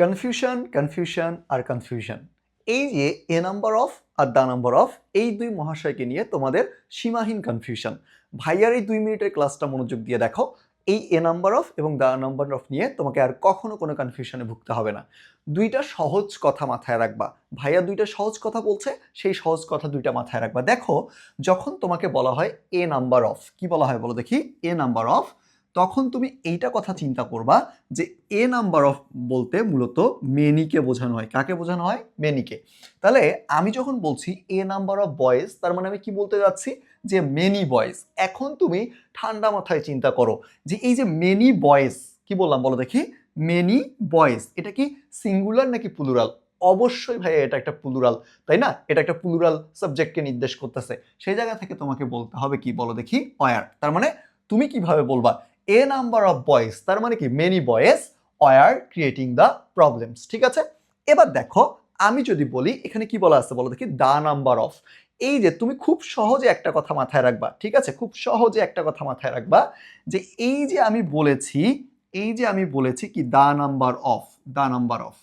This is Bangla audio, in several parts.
কনফিউশন কনফিউশন আর কনফিউশন, এই যে এ নাম্বার অফ আর দ্য নাম্বার অফ, এই দুই মহাশয়কে নিয়ে তোমাদের সীমাহীন কনফিউশন। ভাইয়ার এই 2 মিনিটের ক্লাসটা মনোযোগ দিয়ে দেখো। এই এ নাম্বার অফ এবং দ্য নাম্বার অফ নিয়ে তোমাকে আর কখনো কোনো কনফিউশনে ভুগতে হবে না। দুইটা সহজ কথা মাথায় রাখবা। ভাইয়া দুইটা সহজ কথা বলছে, সেই সহজ কথা দুইটা মাথায় রাখবা। দেখো, যখন তোমাকে বলা হয় এ নাম্বার অফ, কি বলা হয় বলো দেখি? এ নাম্বার অফ। তখন তুমি এইটা কথা চিন্তা করবা যে এ নাম্বার অফ বলতে মূলত মেনিকে বোঝানো হয়। কাকে বোঝানো হয়? মেনিকে। তাহলে আমি যখন বলছি এ নাম্বার অফ বয়েজ, তার মানে আমি কি বলতে যাচ্ছি? যে মেনি বয়েজ। এখন তুমি ঠান্ডা মাথায় চিন্তা করো যে এই যে মেনি বয়েজ, কি বললাম বলো দেখি? মেনি বয়েজ, এটা কি সিঙ্গুলার নাকি প্লুরাল? অবশ্যই ভাইয়া এটা একটা প্লুরাল, তাই না? এটা একটা প্লুরাল সাবজেক্টকে নির্দেশ করতেছে। সেই জায়গা থেকে তোমাকে বলতে হবে কি বলো দেখি? ওয়ার। তার মানে তুমি কিভাবে বলবা এ নাম্বার অফ বয়েজ, তার মানে কি many boys were creating the problems. ঠিক আছে, এবার দেখো আমি যদি বলি এখানে কি বলা আছে বলো দেখি? দা নাম্বার অফ। এই যে তুমি খুব সহজে একটা কথা মাথায় রাখবা, ঠিক আছে? খুব সহজে একটা কথা মাথায় রাখবা যে এই যে আমি বলেছি, এই যে আমি বলেছি কি the number of, the number of.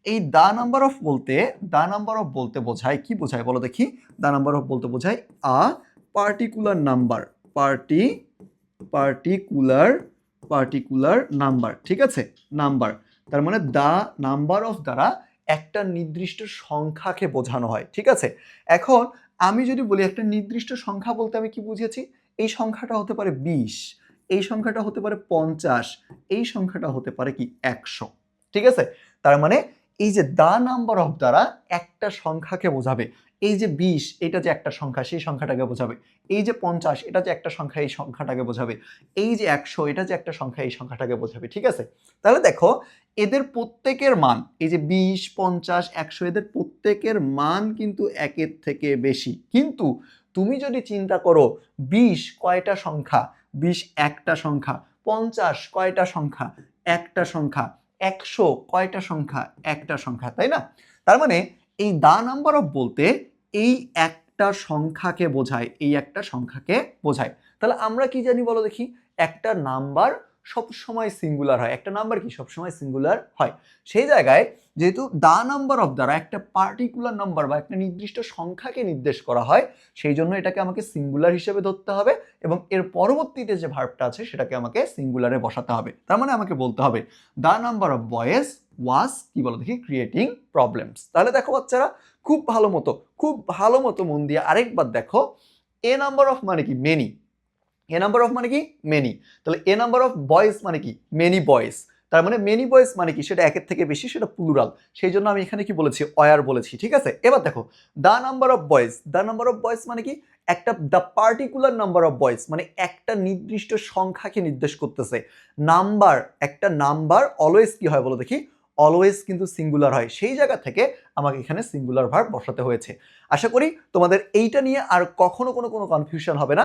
এই দা নাম্বার অফ বলতে, দা নাম্বার অফ বলতে বোঝায় কি? বোঝায় বলো দেখি? দা নাম্বার অফ বলতে বোঝায় আ পার্টিকুলার নাম্বার, পার্টিকুলার নাম্বার। ঠিক আছে, নাম্বার। তার মানে দা নাম্বার অফ দ্বারা একটা নির্দিষ্ট সংখ্যাকে বোঝানো হয়। ঠিক আছে, এখন আমি যদি বলি একটা নির্দিষ্ট সংখ্যা বলতে আমি কি বুঝেছি? এই সংখ্যাটা হতে পারে 20, এই সংখ্যাটা হতে পারে 50, এই সংখ্যাটা হতে পারে কি 100। ঠিক আছে, তার মানে এই যে দা নাম্বার অফ দ্বারা একটা সংখ্যাকে বোঝাবে। এই যে 20 এটা যে একটা সংখ্যা, সেই সংখ্যাটাকে বোঝাবে। এই যে 50 এটা যে একটা সংখ্যা, এই সংখ্যাটাকে বোঝাবে। এই যে 100 এটা যে একটা সংখ্যা, এই সংখ্যাটাকে বোঝাবে। ঠিক আছে, তাহলে দেখো এদের প্রত্যেকের মান, এই যে 20, 50, 100, এদের প্রত্যেকের মান কিন্তু একের থেকে বেশি। কিন্তু তুমি যদি চিন্তা করো 20 কয়টা সংখ্যা? 20 একটা সংখ্যা। 50 কয়টা সংখ্যা? একটা সংখ্যা। 100 কয়টা সংখ্যা? একটা সংখ্যা, তাই না? তার মানে এই দা নাম্বার অফ বলতে এই একটা সংখ্যাকে বোঝায়, এই একটা সংখ্যাকে বোঝায়। তাহলে আমরা কি জানি বলো দেখি? একটা নাম্বার সব সময় সিঙ্গুলার হয়। একটা নাম্বার কি সব সময় সিঙ্গুলার হয়। সেই জায়গায় যেহেতু দা নাম্বার অফ দ্বারা একটা পার্টিকুলার নাম্বার বা একটা নির্দিষ্ট সংখ্যাকে নির্দেশ করা হয়, সেই জন্য এটাকে আমাকে সিঙ্গুলার হিসেবে ধরতে হবে এবং এর পরবর্তীতে যে ভার্বটা আছে সেটাকে আমাকে সিঙ্গুলারে বসাতে হবে। তার মানে আমাকে বলতে হবে দা নাম্বার অফ বয়েজ ওয়াজ, কি বলো দেখি? Creating problems. তাহলে দেখো বাচ্চারা, খুব ভালো মতো মন দিয়ে আরেকবার দেখো। এ নাম্বার অফ মানে কি? মেনি। এ নাম্বার অফ মানে কি? মেনি। তাহলে এ নাম্বার অফ বয়েজ মানে কি? Many boys. তার মানে মেনি বয়েজ মানে কি? সেটা একের থেকে বেশি, সেটা প্লুরাল। সেই জন্য আমি এখানে কি বলেছি? ওয়ার বলেছি। ঠিক আছে, এবার দেখো the number of boys, the number of boys মানে কি? একটা the particular number of boys মানে একটা নির্দিষ্ট সংখ্যাকে নির্দেশ করতেছে। নাম্বার, একটা নাম্বার অলওয়েজ কি হয় বলো দেখি? অলওয়েজ কিন্তু সিঙ্গুলার হয়। সেই জায়গা থেকে আমাকে এখানে সিঙ্গুলার ভার্ব বসাতে হয়েছে। আশা করি তোমাদের এইটা নিয়ে আর কখনো কোনো কনফিউশন হবে না।